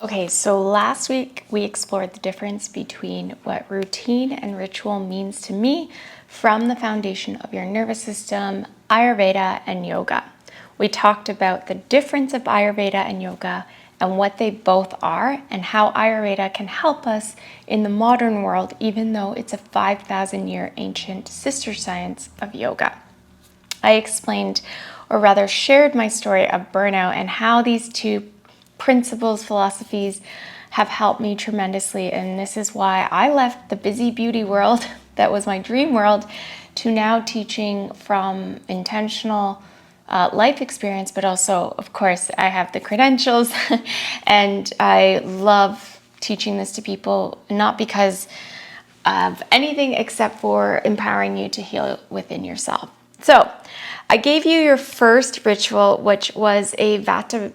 Okay, so last week we explored the difference between what routine and ritual means to me from the foundation of your nervous system, Ayurveda, and yoga. We talked about the difference of Ayurveda and yoga and what they both are and how Ayurveda can help us in the modern world, even though it's a 5,000-year ancient sister science of yoga. I explained, or rather shared my story of burnout and how these two principles, philosophies have helped me tremendously. And this is why I left the busy beauty world that was my dream world to now teaching from intentional life experience, but also, of course, I have the credentials and I love teaching this to people, not because of anything except for empowering you to heal within yourself. So I gave you your first ritual, which was a Vata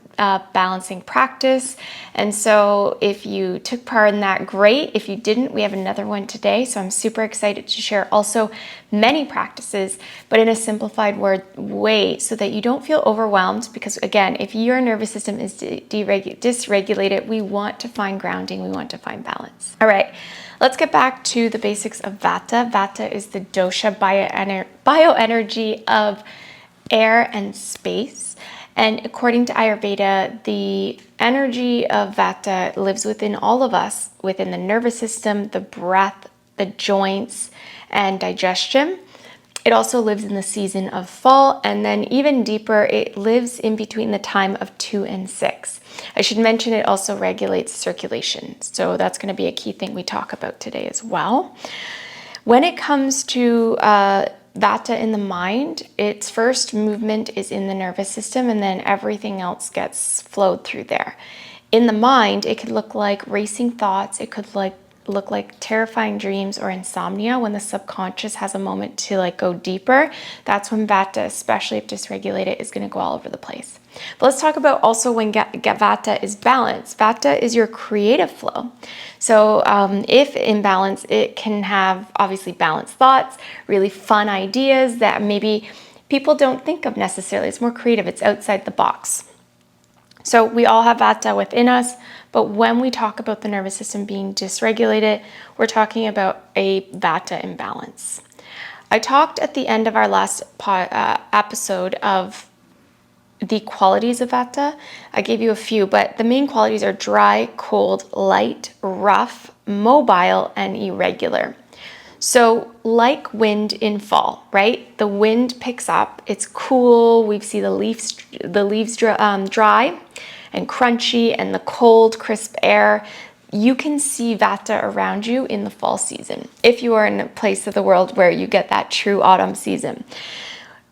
balancing practice. And so if you took part in that, great. If you didn't, we have another one today. So I'm super excited to share also many practices, but in a simplified way so that you don't feel overwhelmed. Because again, if your nervous system is dysregulated, we want to find grounding. We want to find balance. All right. Let's get back to the basics of Vata. Vata is the dosha bioenergy of air and space. And according to Ayurveda, the energy of Vata lives within all of us, within the nervous system, the breath, the joints, and digestion. It also lives in the season of fall, and then even deeper, it lives in between the time of 2 and 6. I should mention it also regulates circulation. So that's going to be a key thing we talk about today as well. When it comes to Vata in the mind, its first movement is in the nervous system, and then everything else gets flowed through there. In the mind, it could look like racing thoughts. It could look like terrifying dreams or insomnia when the subconscious has a moment to go deeper. That's when Vata, especially if dysregulated, is going to go all over the place. But let's talk about also when Vata is balanced. Vata is your creative flow. So if in balance, it can have obviously balanced thoughts, really fun ideas that maybe people don't think of necessarily. It's more creative. It's outside the box. So we all have Vata within us, but when we talk about the nervous system being dysregulated, we're talking about a Vata imbalance. I talked at the end of our last episode of the qualities of Vata. I gave you a few, but the main qualities are dry, cold, light, rough, mobile, and irregular. So like wind in fall, right? The wind picks up, it's cool, we see the leaves dry and crunchy, and the cold, crisp air. You can see Vata around you in the fall season, if you are in a place of the world where you get that true autumn season.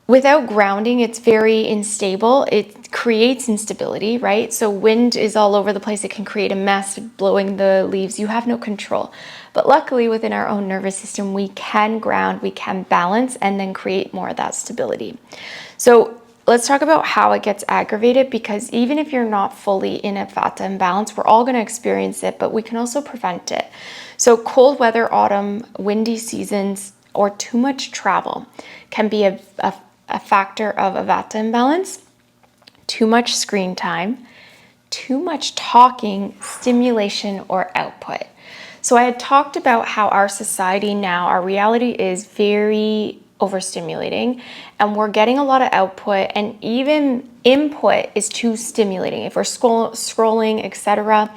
Without grounding, it's very unstable. It creates instability, right? So wind is all over the place. It can create a mess, blowing the leaves. You have no control. But luckily, within our own nervous system, we can ground, we can balance, and then create more of that stability. So let's talk about how it gets aggravated, because even if you're not fully in a Vata imbalance, we're all going to experience it, but we can also prevent it. So cold weather, autumn, windy seasons, or too much travel can be a factor of a Vata imbalance. Too much screen time, too much talking, stimulation, or output. So I had talked about how our society now, our reality is very overstimulating, and we're getting a lot of output, and even input is too stimulating. If we're scrolling, etc.,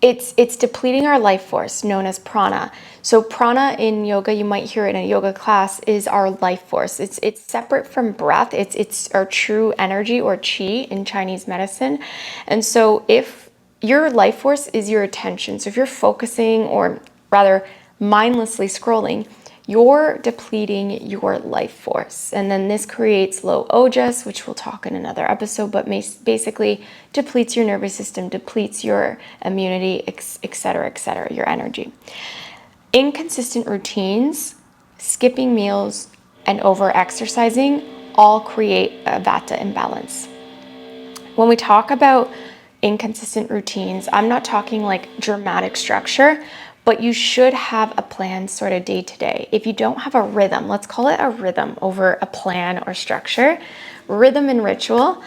it's depleting our life force, known as prana. So prana in yoga, you might hear it in a yoga class, is our life force. It's separate from breath. It's our true energy, or chi in Chinese medicine. And so if your life force is your attention, so if you're focusing, or rather mindlessly scrolling, you're depleting your life force. And then this creates low ojas, which we'll talk in another episode, but basically depletes your nervous system, depletes your immunity, etc., your energy. Inconsistent routines, skipping meals, and over-exercising all create a Vata imbalance. When we talk about inconsistent routines, I'm not talking like dramatic structure, but you should have a plan sort of day to day. If you don't have a rhythm, let's call it a rhythm over a plan or structure, rhythm and ritual,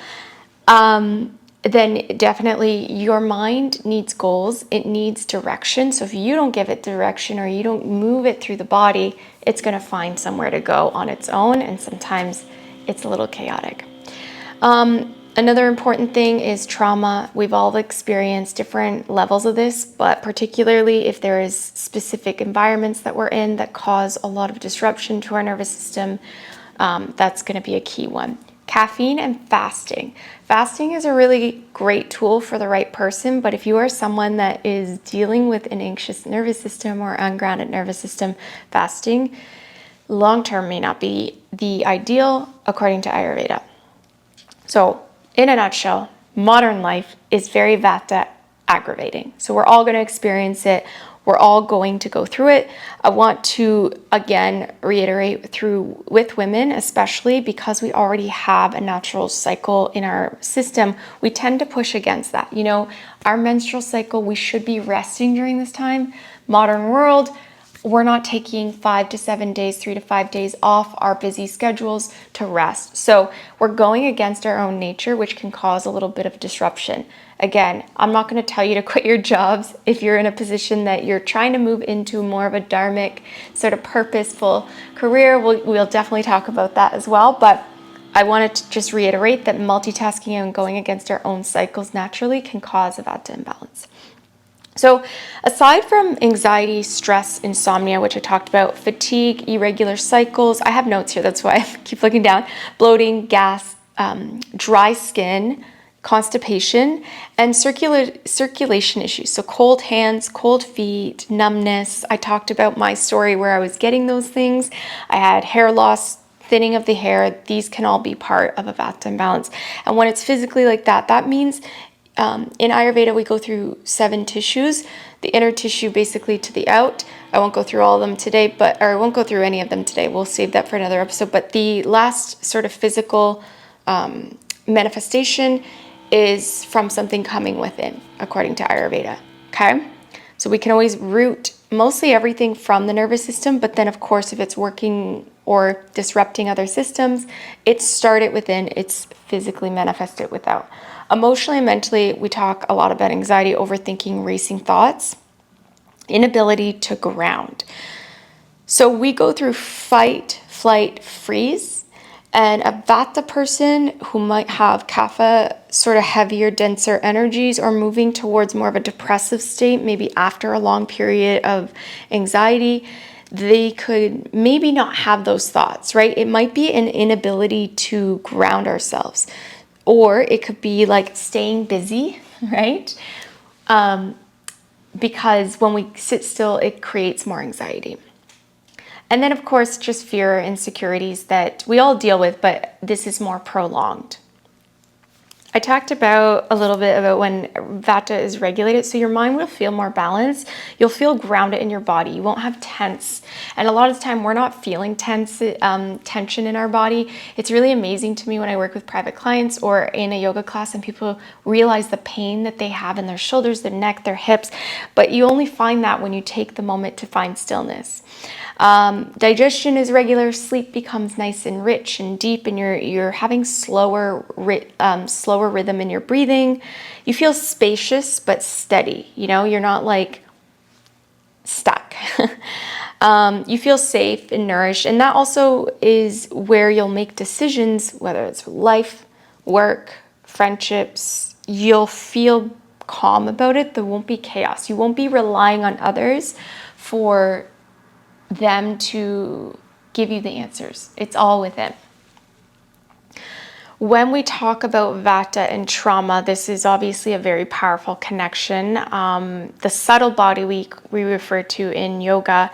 then definitely your mind needs goals. It needs direction. So if you don't give it direction or you don't move it through the body, it's going to find somewhere to go on its own. And sometimes it's a little chaotic. Another important thing is trauma. We've all experienced different levels of this, but particularly if there is specific environments that we're in that cause a lot of disruption to our nervous system, that's going to be a key one. Caffeine and fasting. Fasting is a really great tool for the right person, but if you are someone that is dealing with an anxious nervous system or ungrounded nervous system, fasting long-term may not be the ideal according to Ayurveda. So in a nutshell, modern life is very vata aggravating. So we're all going to experience it. We're all going to go through it. I want to, again, reiterate with women, especially because we already have a natural cycle in our system, we tend to push against that. You know, our menstrual cycle, we should be resting during this time. Modern world, we're not taking 5 to 7 days, 3 to 5 days off our busy schedules to rest. So we're going against our own nature, which can cause a little bit of disruption. Again, I'm not going to tell you to quit your jobs if you're in a position that you're trying to move into more of a dharmic, sort of purposeful career. We'll definitely talk about that as well. But I wanted to just reiterate that multitasking and going against our own cycles naturally can cause a vata imbalance. So aside from anxiety, stress, insomnia, which I talked about, fatigue, irregular cycles, I have notes here, that's why I keep looking down, bloating, gas, dry skin, constipation, and circulation issues. So cold hands, cold feet, numbness. I talked about my story where I was getting those things. I had hair loss, thinning of the hair. These can all be part of a vata imbalance. And when it's physically like that, that means in Ayurveda, we go through 7 tissues, the inner tissue basically to the out. I won't go through all of them today, or I won't go through any of them today. We'll save that for another episode. But the last sort of physical manifestation is from something coming within, according to Ayurveda. Okay? So we can always root mostly everything from the nervous system, but then of course, if it's working or disrupting other systems, it's started within, it's physically manifested without. Emotionally and mentally, we talk a lot about anxiety, overthinking, racing thoughts, inability to ground. So we go through fight, flight, freeze, and a vata person who might have kapha, sort of heavier, denser energies, or moving towards more of a depressive state, maybe after a long period of anxiety, they could maybe not have those thoughts, right? It might be an inability to ground ourselves. Or it could be like staying busy, right? Because when we sit still, it creates more anxiety. And then, of course, just fear, insecurities that we all deal with, but this is more prolonged. I talked about a little bit about when vata is regulated, so your mind will feel more balanced. You'll feel grounded in your body. You won't have tense. And a lot of the time, we're not feeling tension in our body. It's really amazing to me when I work with private clients or in a yoga class and people realize the pain that they have in their shoulders, their neck, their hips. But you only find that when you take the moment to find stillness. Digestion is regular, sleep becomes nice and rich and deep, and you're having slower rhythm in your breathing. You feel spacious but steady. You know, you're not like stuck. You feel safe and nourished, and that also is where you'll make decisions, whether it's life, work, friendships. You'll feel calm about it. There won't be chaos. You won't be relying on others for them to give you the answers. It's all within. When we talk about vata and trauma, this is obviously a very powerful connection. The subtle body we refer to in yoga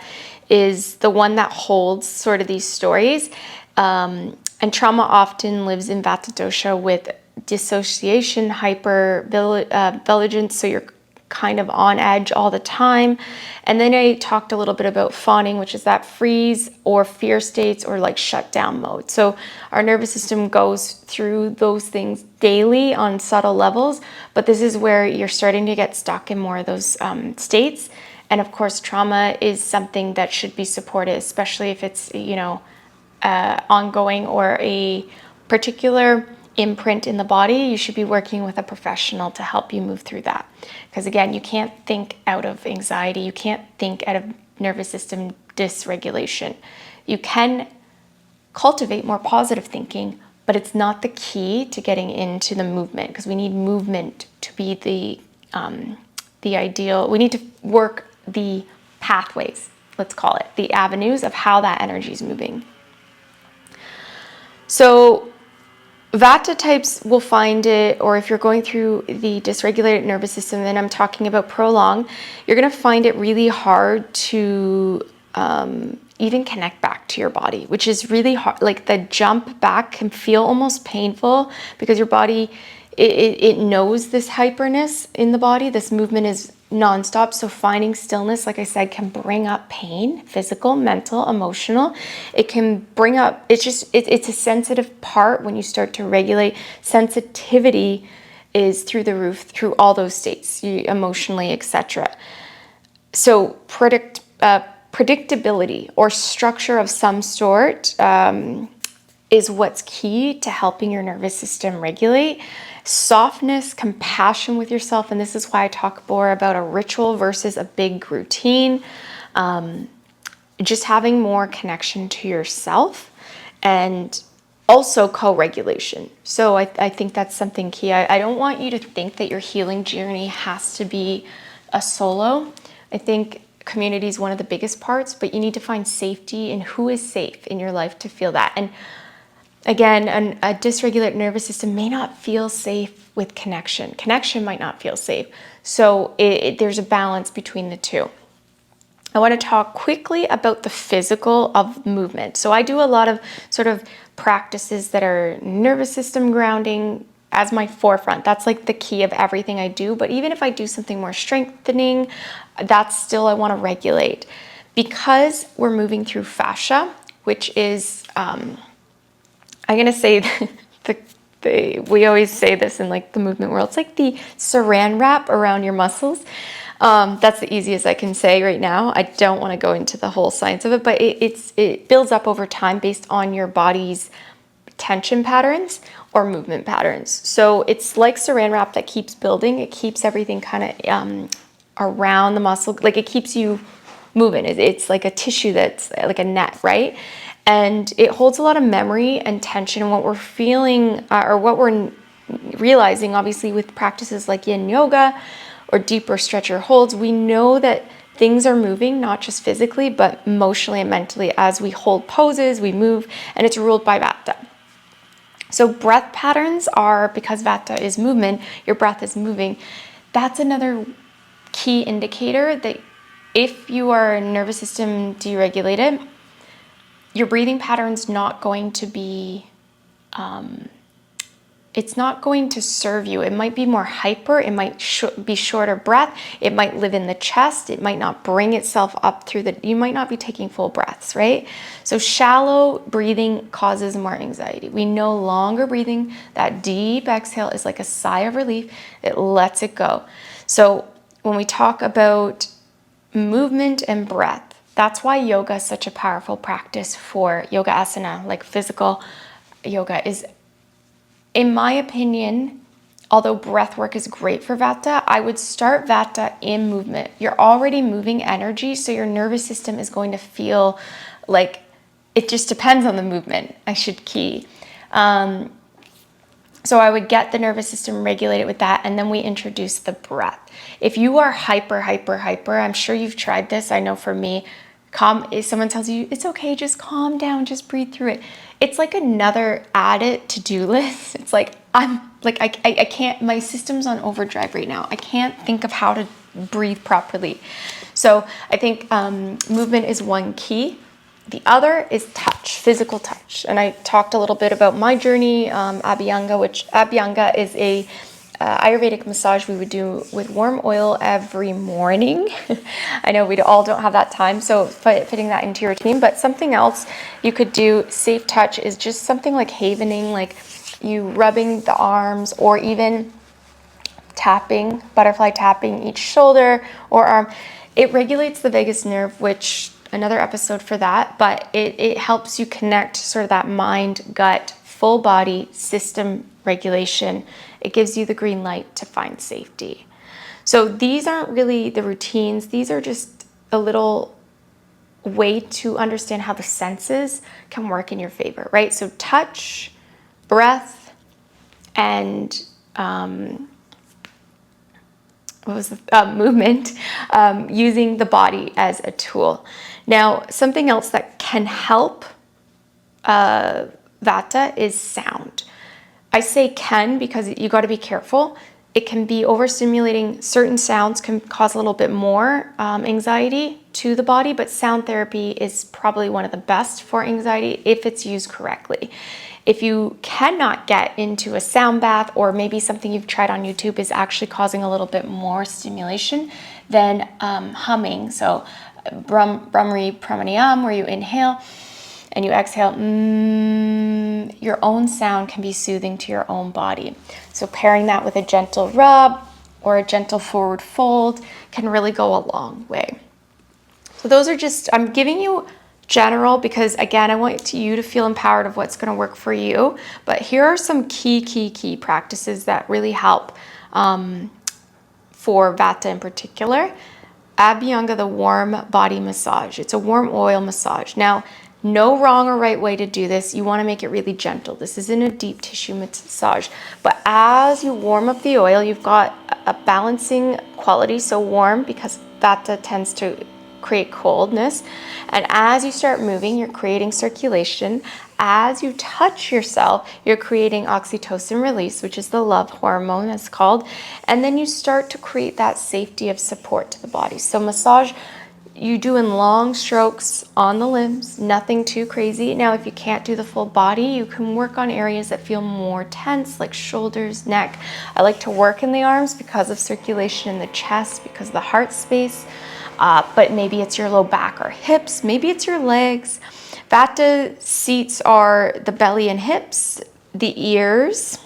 is the one that holds sort of these stories. And trauma often lives in vata dosha with dissociation, hyper-vigilance, so you're kind of on edge all the time. And then I talked a little bit about fawning, which is that freeze or fear states or like shutdown mode. So our nervous system goes through those things daily on subtle levels, but this is where you're starting to get stuck in more of those states. And of course, trauma is something that should be supported, especially if it's, ongoing or a particular imprint in the body, you should be working with a professional to help you move through that. Because again, you can't think out of anxiety. You can't think out of nervous system dysregulation. You can cultivate more positive thinking, but it's not the key to getting into the movement, because we need movement to be the ideal. We need to work the pathways, let's call it, the avenues of how that energy is moving. So Vata types will find it, or if you're going through the dysregulated nervous system, then I'm talking about prolong, you're going to find it really hard to even connect back to your body, which is really hard. Like the jump back can feel almost painful because your body, it knows this hyperness in the body. This movement is nonstop. So finding stillness, like I said, can bring up pain, physical, mental, emotional. It can bring up, it's a sensitive part when you start to regulate. Sensitivity is through the roof, through all those states, emotionally, etc. So predictability or structure of some sort is what's key to helping your nervous system regulate. Softness, compassion with yourself, and this is why I talk more about a ritual versus a big routine. Just having more connection to yourself, and also co-regulation. So I think that's something key. I don't want you to think that your healing journey has to be a solo. I think community is one of the biggest parts, but you need to find safety in who is safe in your life to feel that. And again, a dysregulated nervous system may not feel safe with connection. Connection might not feel safe. So there's a balance between the two. I want to talk quickly about the physical of movement. So I do a lot of sort of practices that are nervous system grounding as my forefront. That's like the key of everything I do. But even if I do something more strengthening, that's still, I want to regulate. Because we're moving through fascia, which is, I'm going to say, we always say this in like the movement world, it's like the saran wrap around your muscles. That's the easiest I can say right now. I don't want to go into the whole science of it, but it builds up over time based on your body's tension patterns or movement patterns. So it's like saran wrap that keeps building. It keeps everything kind of around the muscle. Like it keeps you moving. It's like a tissue that's like a net, right? And it holds a lot of memory and tension. And what we're feeling or what we're realizing, obviously, with practices like yin yoga or deeper stretcher holds, we know that things are moving, not just physically, but emotionally and mentally as we hold poses, we move, and it's ruled by Vata. So breath patterns are, because Vata is movement, your breath is moving. That's another key indicator that if you are nervous system deregulated, your breathing pattern's not going to be, it's not going to serve you. It might be more hyper, it might be shorter breath, it might live in the chest, it might not bring itself up through you might not be taking full breaths, right? So shallow breathing causes more anxiety. We no longer breathing. That deep exhale is like a sigh of relief. It lets it go. So when we talk about movement and breath, that's why yoga is such a powerful practice for yoga asana, like physical yoga is, in my opinion, although breath work is great for Vata, I would start Vata in movement. You're already moving energy, so your nervous system is going to feel like, it just depends on the movement, I should key. So I would get the nervous system regulated with that, and then we introduce the breath. If you are hyper, I'm sure you've tried this. I know for me, if someone tells you, it's okay, just calm down, just breathe through it. It's like another added to-do list. It's like, I can't, my system's on overdrive right now. I can't think of how to breathe properly. So I think movement is one key. The other is touch, physical touch. And I talked a little bit about my journey, Abhyanga, which Abhyanga is a Ayurvedic massage we would do with warm oil every morning. I know we all don't have that time, so fitting that into your routine. But something else you could do, safe touch, is just something like havening, like you rubbing the arms or even tapping, butterfly tapping each shoulder or arm. It regulates the vagus nerve, which another episode for that, but it helps you connect sort of that mind, gut, full body system regulation. It gives you the green light to find safety. So these aren't really the routines. These are just a little way to understand how the senses can work in your favor, right? So touch, breath, and movement, using the body as a tool. Now, something else that can help Vata is sound. I say can because you got to be careful. It can be overstimulating. Certain sounds can cause a little bit more anxiety to the body, but sound therapy is probably one of the best for anxiety if it's used correctly. If you cannot get into a sound bath, or maybe something you've tried on YouTube is actually causing a little bit more stimulation, then humming, so Brahmari Pramanayam, where you inhale and you exhale, your own sound can be soothing to your own body. So pairing that with a gentle rub or a gentle forward fold can really go a long way. So those are just, I'm giving you general because, again, I want you to feel empowered of what's going to work for you. But here are some key practices that really help for Vata in particular. Abhyanga, the warm body massage. It's a warm oil massage. Now, no wrong or right way to do this. You want to make it really gentle. This isn't a deep tissue massage. But as you warm up the oil, you've got a balancing quality. So warm because Vata tends to create coldness. And as you start moving, you're creating circulation. As you touch yourself, you're creating oxytocin release, which is the love hormone, it's called. And then you start to create that safety of support to the body. So massage, you do in long strokes on the limbs, nothing too crazy. Now, if you can't do the full body, you can work on areas that feel more tense, like shoulders, neck. I like to work in the arms because of circulation in the chest, because of the heart space. But maybe it's your low back or hips, maybe it's your legs. Vata seats are the belly and hips, the ears,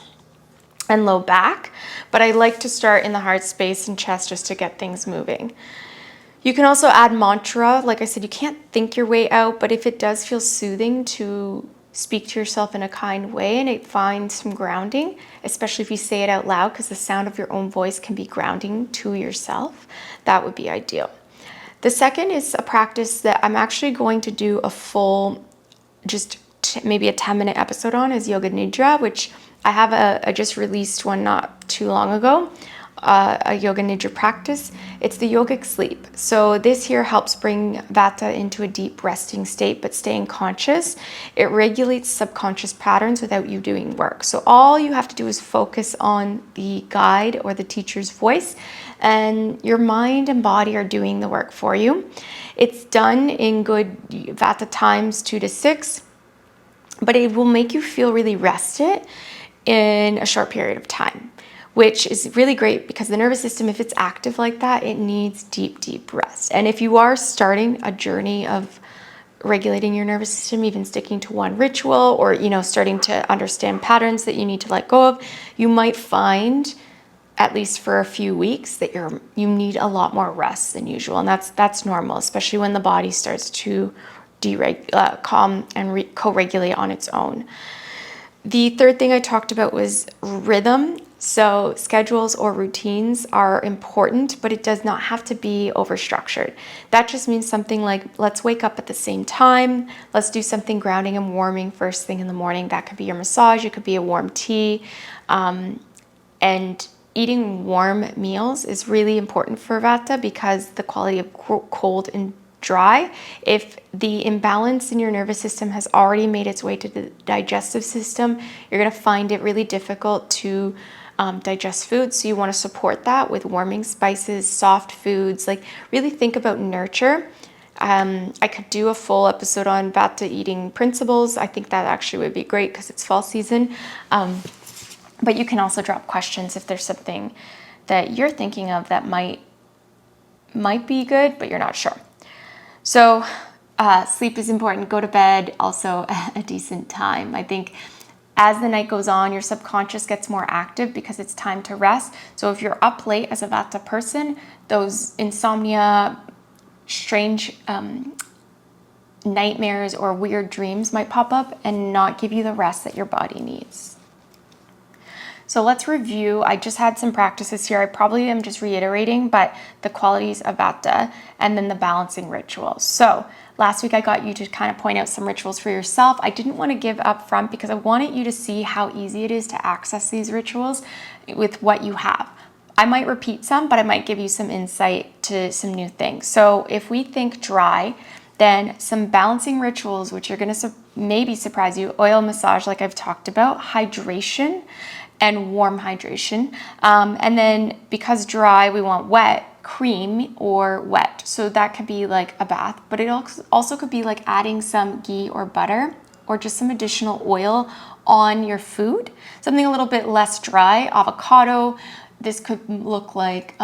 and low back. But I like to start in the heart space and chest just to get things moving. You can also add mantra. Like I said, you can't think your way out, but if it does feel soothing to speak to yourself in a kind way and it finds some grounding, especially if you say it out loud, because the sound of your own voice can be grounding to yourself, that would be ideal. The second is a practice that I'm actually going to do a full, maybe a 10-minute episode on, is Yoga Nidra, which I have I just released one not too long ago, a Yoga Nidra practice. It's the yogic sleep. So this here helps bring Vata into a deep resting state, but staying conscious. It regulates subconscious patterns without you doing work. So all you have to do is focus on the guide or the teacher's voice, and your mind and body are doing the work for you. It's done in good Vata times 2 to 6, but it will make you feel really rested in a short period of time, which is really great because the nervous system, if it's active like that, it needs deep rest. And if you are starting a journey of regulating your nervous system, even sticking to one ritual, or starting to understand patterns that you need to let go of, you might find, at least for a few weeks, that you need a lot more rest than usual. And that's normal, especially when the body starts to calm and co-regulate on its own. The third thing I talked about was rhythm. So schedules or routines are important, but it does not have to be overstructured. That just means something like, let's wake up at the same time. Let's do something grounding and warming first thing in the morning. That could be your massage. It could be a warm tea. And eating warm meals is really important for Vata because the quality of cold and dry, if the imbalance in your nervous system has already made its way to the digestive system, you're going to find it really difficult to digest food. So you want to support that with warming spices, soft foods, like really think about nurture. I could do a full episode on Vata eating principles. I think that actually would be great because it's fall season. But you can also drop questions if there's something that you're thinking of that might be good, but you're not sure. So sleep is important. Go to bed also at a decent time. I think as the night goes on, your subconscious gets more active because it's time to rest. So if you're up late as a Vata person, those insomnia, strange nightmares or weird dreams might pop up and not give you the rest that your body needs. So let's review. I just had some practices here. I probably am just reiterating, but the qualities of Vata and then the balancing rituals. So last week I got you to kind of point out some rituals for yourself. I didn't want to give up front because I wanted you to see how easy it is to access these rituals with what you have. I might repeat some, but I might give you some insight to some new things. So if we think dry, then some balancing rituals, which are going to maybe surprise you: oil massage, like I've talked about, hydration, and warm hydration. And then because dry, we want wet, cream or wet. So that could be like a bath, but it also could be like adding some ghee or butter or just some additional oil on your food. Something a little bit less dry, avocado. This could look like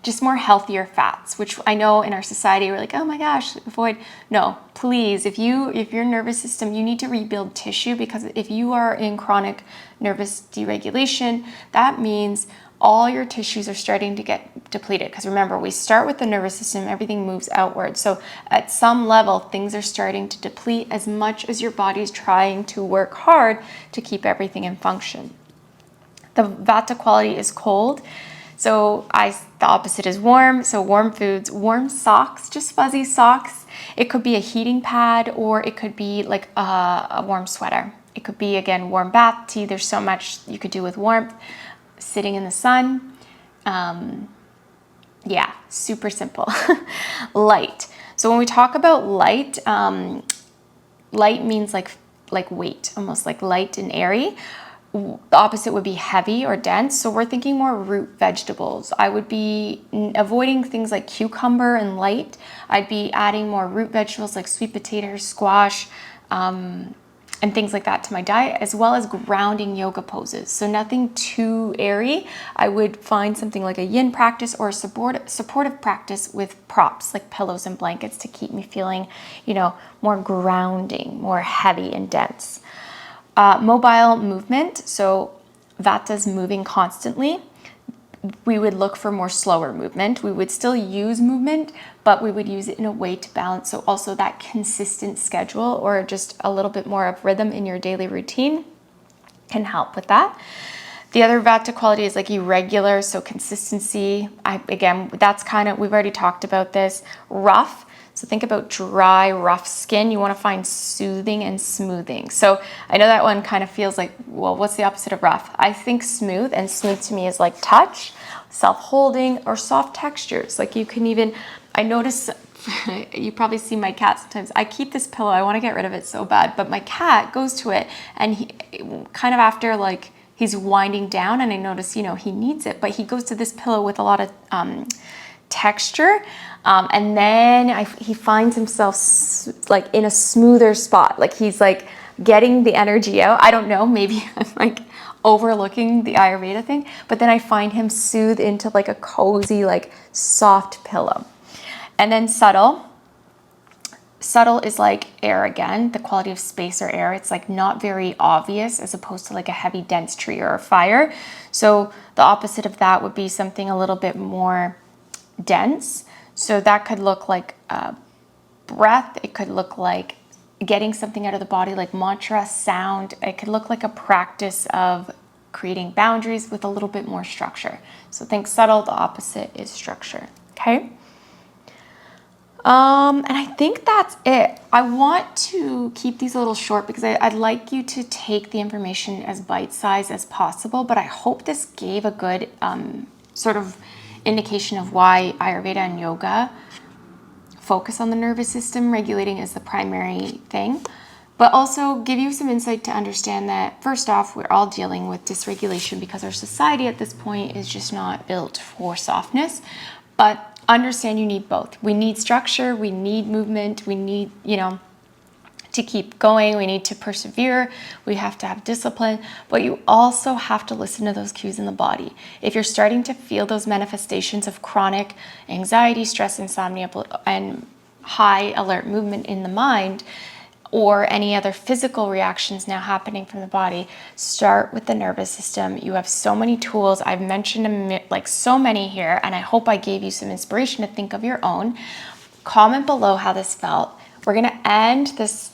just more healthier fats, which I know in our society we're like, oh my gosh, avoid. No, please, if your nervous system, you need to rebuild tissue, because if you are in chronic nervous deregulation, that means all your tissues are starting to get depleted. Because remember, we start with the nervous system, everything moves outward. So at some level, things are starting to deplete as much as your body's trying to work hard to keep everything in function. The Vata quality is cold. So the opposite is warm. So warm foods, warm socks, just fuzzy socks. It could be a heating pad, or it could be like a warm sweater. It could be, again, warm bath tea. There's so much you could do with warmth. Sitting in the sun. Yeah, super simple. Light. So when we talk about light, light means like weight, almost like light and airy. The opposite would be heavy or dense. So we're thinking more root vegetables. I would be avoiding things like cucumber and light. I'd be adding more root vegetables like sweet potatoes, squash, and things like that to my diet, as well as grounding yoga poses. So nothing too airy. I would find something like a yin practice or a supportive practice with props like pillows and blankets to keep me feeling, more grounding, more heavy and dense. Mobile movement, so Vata's moving constantly. We would look for more slower movement. We would still use movement, but we would use it in a way to balance. So also that consistent schedule, or just a little bit more of rhythm in your daily routine, can help with that. The other Vata quality is like irregular, so consistency. That's kind of, we've already talked about this. Rough. So think about dry, rough skin. You want to find soothing and smoothing. So I know that one kind of feels like, well, what's the opposite of rough? I think smooth, and smooth to me is like touch, self-holding, or soft textures. Like you can even, I notice, you probably see my cat sometimes. I keep this pillow. I want to get rid of it so bad, but my cat goes to it, and he kind of after like he's winding down, and I notice, he needs it, but he goes to this pillow with a lot of texture. And then he finds himself like in a smoother spot. Like he's like getting the energy out. I don't know, maybe I'm like overlooking the Ayurveda thing, but then I find him soothed into like a cozy, like soft pillow. And then subtle. Subtle is like air again, the quality of space or air. It's like not very obvious, as opposed to like a heavy, dense tree or a fire. So the opposite of that would be something a little bit more dense. So that could look like breath. It could look like getting something out of the body, like mantra, sound. It could look like a practice of creating boundaries with a little bit more structure. So think subtle, the opposite is structure, okay? And I think that's it. I want to keep these a little short because I'd like you to take the information as bite-sized as possible, but I hope this gave a good sort of indication of why Ayurveda and yoga focus on the nervous system. Regulating is the primary thing, but also give you some insight to understand that, first off, we're all dealing with dysregulation because our society at this point is just not built for softness. But understand you need both. We need structure, we need movement, we need, to keep going, we need to persevere, we have to have discipline, but you also have to listen to those cues in the body. If you're starting to feel those manifestations of chronic anxiety, stress, insomnia, and high alert movement in the mind, or any other physical reactions now happening from the body, start with the nervous system. You have so many tools. I've mentioned like so many here, and I hope I gave you some inspiration to think of your own. Comment below how this felt. We're gonna end this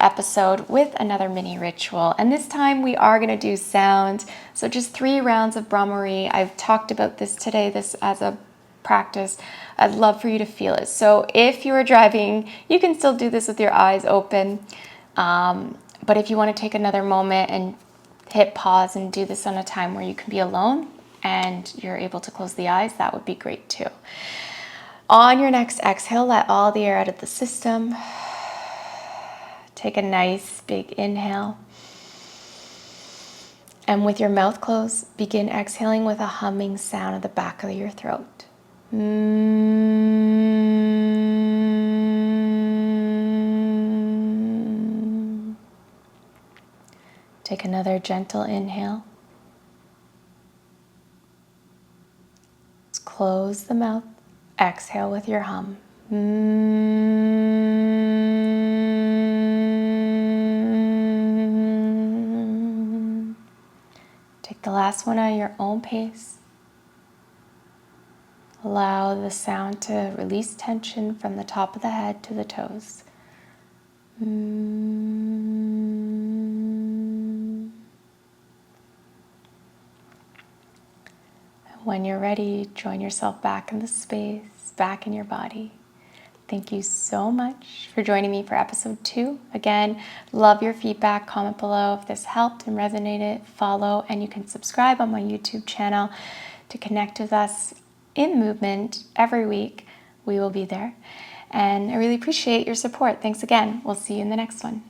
episode with another mini ritual, and this time we are going to do sound. So just 3 rounds of Brahmari. I've talked about this today, this as a practice. I'd love for you to feel it. So if you are driving, you can still do this with your eyes open, but if you want to take another moment and hit pause and do this on a time where you can be alone and you're able to close the eyes, that would be great too. On your next exhale, let all the air out of the system. Take a nice big inhale. And with your mouth closed, begin exhaling with a humming sound at the back of your throat. Take another gentle inhale. Let's close the mouth. Exhale with your hum. Take the last one at your own pace. Allow the sound to release tension from the top of the head to the toes. When you're ready, join yourself back in the space, back in your body. Thank you so much for joining me for episode 2. Again, love your feedback. Comment below if this helped and resonated. Follow, and you can subscribe on my YouTube channel to connect with us in movement every week. We will be there. And I really appreciate your support. Thanks again. We'll see you in the next one.